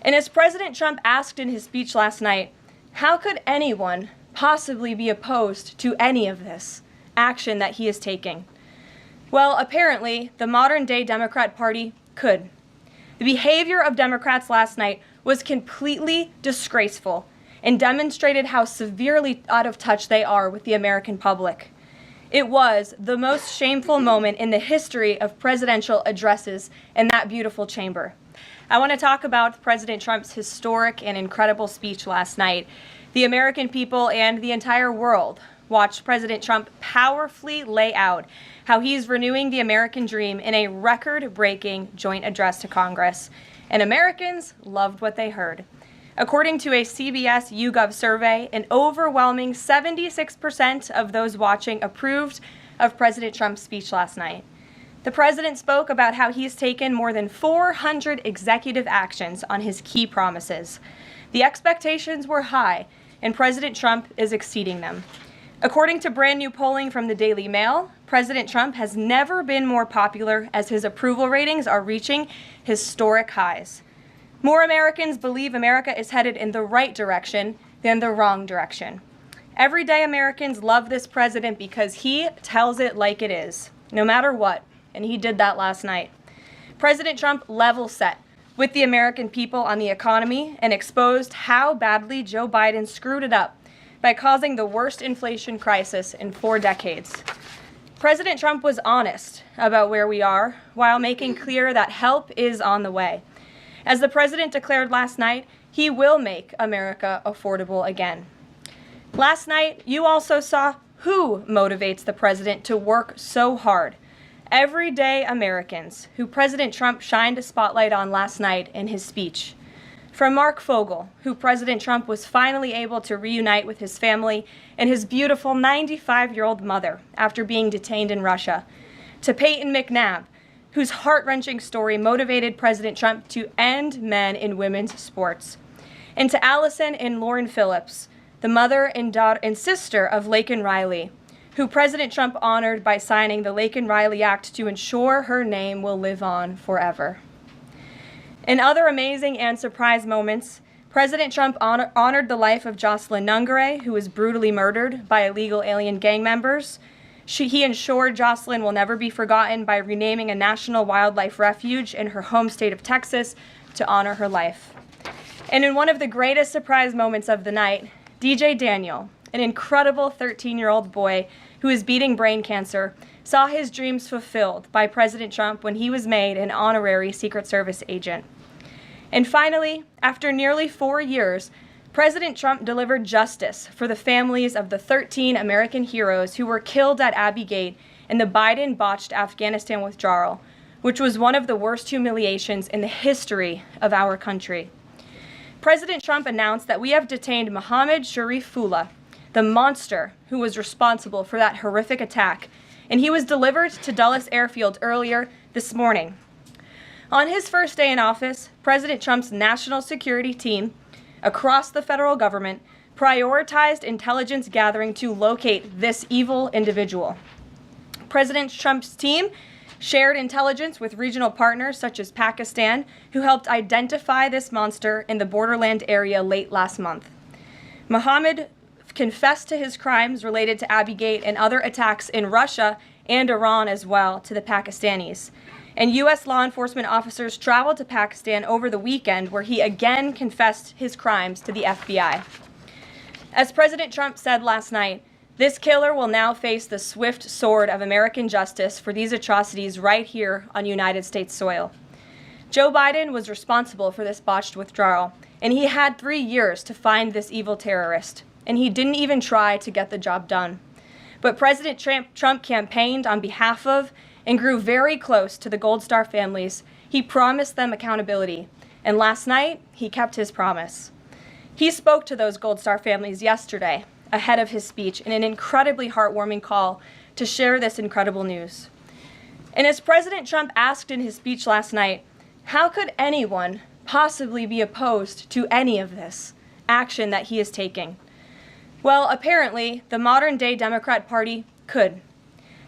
And as President Trump asked in his speech last night, how could anyone possibly be opposed to any of this action that he is taking? Well, apparently, the modern-day Democrat Party could. The behavior of Democrats last night was completely disgraceful and demonstrated how severely out of touch they are with the American public. It was the most shameful moment in the history of presidential addresses in that beautiful chamber. I want to talk about President Trump's historic and incredible speech last night. The American people and the entire world watched President Trump powerfully lay out how he's renewing the American dream in a record-breaking joint address to Congress. And Americans loved what they heard. According to a CBS YouGov survey, an overwhelming 76% of those watching approved of President Trump's speech last night. The president spoke about how he's taken more than 400 executive actions on his key promises. The expectations were high, and President Trump is exceeding them. According to brand new polling from the Daily Mail, President Trump has never been more popular as his approval ratings are reaching historic highs. More Americans believe America is headed in the right direction than the wrong direction. Everyday Americans love this president because he tells it like it is, no matter what. And he did that last night. President Trump level set with the American people on the economy and exposed how badly Joe Biden screwed it up by causing the worst inflation crisis in 4 decades. President Trump was honest about where we are while making clear that help is on the way. As the president declared last night, he will make America affordable again. Last night, you also saw who motivates the president to work so hard. Everyday Americans, who President Trump shined a spotlight on last night in his speech. From Mark Fogel, who President Trump was finally able to reunite with his family and his beautiful 95-year-old mother after being detained in Russia, to Peyton McNabb, whose heart-wrenching story motivated President Trump to end men in women's sports, and to Allison and Lauren Phillips, the mother and daughter and sister of Laken Riley, who President Trump honored by signing the Laken Riley Act to ensure her name will live on forever. In other amazing and surprise moments, President Trump honored the life of Jocelyn Nungare, who was brutally murdered by illegal alien gang members. He ensured Jocelyn will never be forgotten by renaming a national wildlife refuge in her home state of Texas to honor her life. And in one of the greatest surprise moments of the night, DJ Daniel, an incredible 13-year-old boy who is beating brain cancer, saw his dreams fulfilled by President Trump when he was made an honorary Secret Service agent. And finally, after nearly 4 years, President Trump delivered justice for the families of the 13 American heroes who were killed at Abbey Gate in the Biden-botched Afghanistan withdrawal, which was one of the worst humiliations in the history of our country. President Trump announced that we have detained Mohammed Sharifullah, the monster who was responsible for that horrific attack, and he was delivered to Dulles Airfield earlier this morning. On his first day in office, President Trump's national security team across the federal government prioritized intelligence gathering to locate this evil individual. President Trump's team shared intelligence with regional partners such as Pakistan, who helped identify this monster in the borderland area late last month. Mohammed confessed to his crimes related to Abbey Gate and other attacks in Russia and Iran as well to the Pakistanis. And U.S. law enforcement officers traveled to Pakistan over the weekend, where he again confessed his crimes to the FBI. As President Trump said last night, this killer will now face the swift sword of American justice for these atrocities right here on United States soil. Joe Biden was responsible for this botched withdrawal, and he had 3 years to find this evil terrorist, and he didn't even try to get the job done. But President Trump campaigned on behalf of and grew very close to the Gold Star families. He promised them accountability, and last night, he kept his promise. He spoke to those Gold Star families yesterday, ahead of his speech, in an incredibly heartwarming call to share this incredible news. And as President Trump asked in his speech last night, how could anyone possibly be opposed to any of this action that he is taking? Well, apparently, the modern-day Democrat Party could.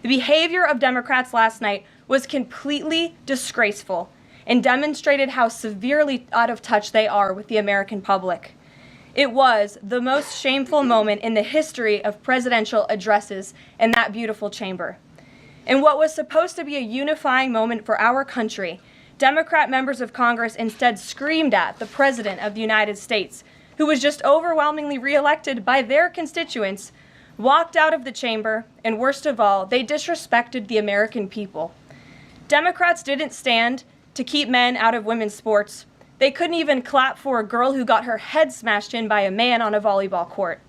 The behavior of Democrats last night was completely disgraceful and demonstrated how severely out of touch they are with the American public. It was the most shameful moment in the history of presidential addresses in that beautiful chamber. In what was supposed to be a unifying moment for our country, Democrat members of Congress instead screamed at the President of the United States, who was just overwhelmingly reelected by their constituents, walked out of the chamber, and worst of all, they disrespected the American people. Democrats didn't stand to keep men out of women's sports. They couldn't even clap for a girl who got her head smashed in by a man on a volleyball court.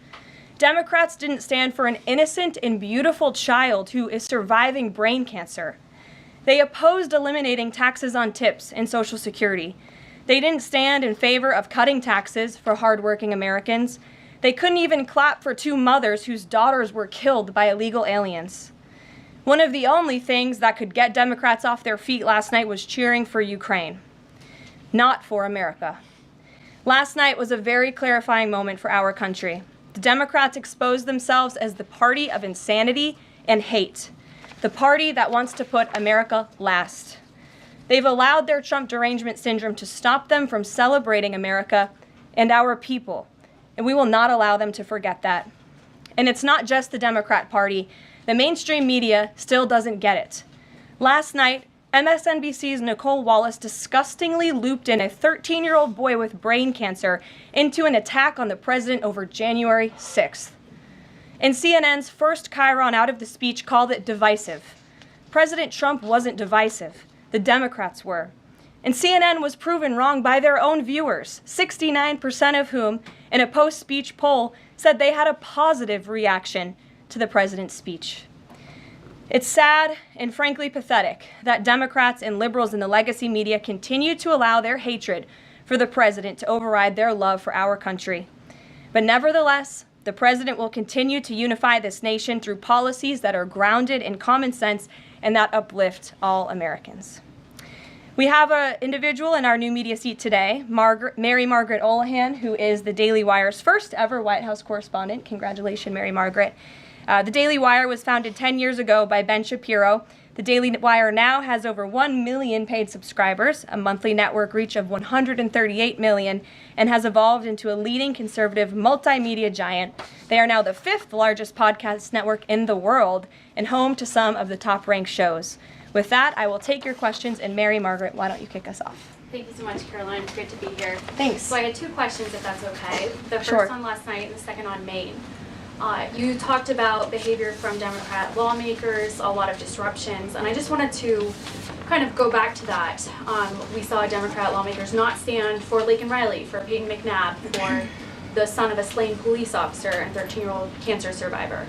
Democrats didn't stand for an innocent and beautiful child who is surviving brain cancer. They opposed eliminating taxes on tips and Social Security. They didn't stand in favor of cutting taxes for hardworking Americans. They couldn't even clap for two mothers whose daughters were killed by illegal aliens. One of the only things that could get Democrats off their feet last night was cheering for Ukraine, not for America. Last night was a very clarifying moment for our country. The Democrats exposed themselves as the party of insanity and hate, the party that wants to put America last. They've allowed their Trump derangement syndrome to stop them from celebrating America and our people, and we will not allow them to forget that. And it's not just the Democrat Party. The mainstream media still doesn't get it. Last night, MSNBC's Nicole Wallace disgustingly looped in a 13-year-old boy with brain cancer into an attack on the president over January 6th. And CNN's first chyron out of the speech called it divisive. President Trump wasn't divisive. The Democrats were. And CNN was proven wrong by their own viewers, 69% of whom, in a post-speech poll, said they had a positive reaction to the president's speech. It's sad and frankly pathetic that Democrats and liberals in the legacy media continue to allow their hatred for the president to override their love for our country. But nevertheless, the president will continue to unify this nation through policies that are grounded in common sense and that uplift all Americans. We have an individual in our new media seat today, Mary Margaret Olahan, who is the Daily Wire's first ever White House correspondent. Congratulations, Mary Margaret. The Daily Wire was founded 10 years ago by Ben Shapiro. The Daily Wire now has over 1 million paid subscribers, a monthly network reach of 138 million, and has evolved into a leading conservative multimedia giant. They are now the 5th largest podcast network in the world and home to some of the top-ranked shows. With that, I will take your questions, and Mary Margaret, why don't you kick us off? Thank you so much, Caroline. It's great to be here. Thanks. So I had 2 questions, if that's okay. The first Sure. on last night and the second on Maine. You talked about behavior from Democrat lawmakers, a lot of disruptions, and I just wanted to kind of go back to that. We saw Democrat lawmakers not stand for Laken Riley, for Peyton McNabb, for the son of a slain police officer and 13-year-old cancer survivor.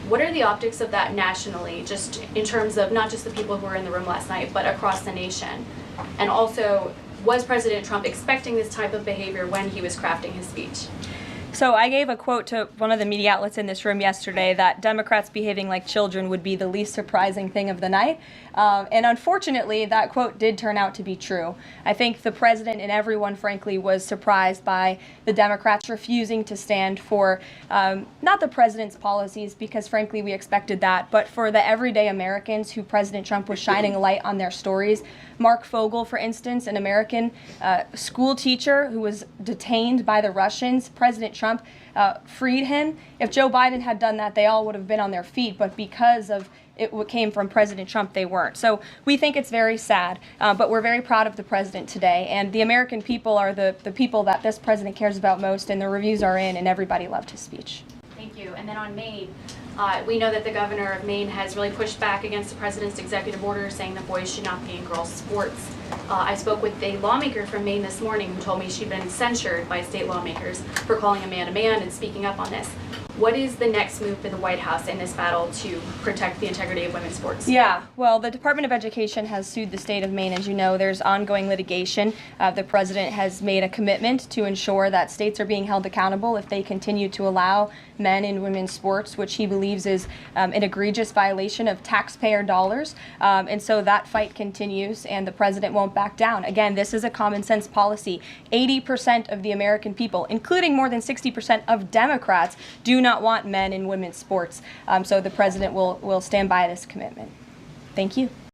What are the optics of that nationally, just in terms of not just the people who were in the room last night, but across the nation? And also, was President Trump expecting this type of behavior when he was crafting his speech? So I gave a quote to one of the media outlets in this room yesterday that Democrats behaving like children would be the least surprising thing of the night. And unfortunately, that quote did turn out to be true. I think the president and everyone, frankly, was surprised by the Democrats refusing to stand for not the president's policies, because frankly, we expected that, but for the everyday Americans who President Trump was shining a light on their stories. Mark Fogel, for instance, an American school teacher who was detained by the Russians. President Trump freed him. If Joe Biden had done that, they all would have been on their feet, but because of it came from President Trump, they weren't. So we think it's very sad, but we're very proud of the president today, and the American people are the people that this president cares about most, and the reviews are in, and everybody loved his speech. Thank you. And then on Maine, we know that the governor of Maine has really pushed back against the president's executive order saying that boys should not be in girls' sports. I spoke with a lawmaker from Maine this morning who told me she'd been censured by state lawmakers for calling a man and speaking up on this. What is the next move for the White House in this battle to protect the integrity of women's sports? Yeah, well, the Department of Education has sued the state of Maine. As you know, there's ongoing litigation. The president has made a commitment to ensure that states are being held accountable if they continue to allow men in women's sports, which he believes is an egregious violation of taxpayer dollars. And so that fight continues, and the president won't back down. Again, this is a common sense policy. 80% of the American people, including more than 60% of Democrats, do not want men in women's sports. So the president will stand by this commitment. Thank you.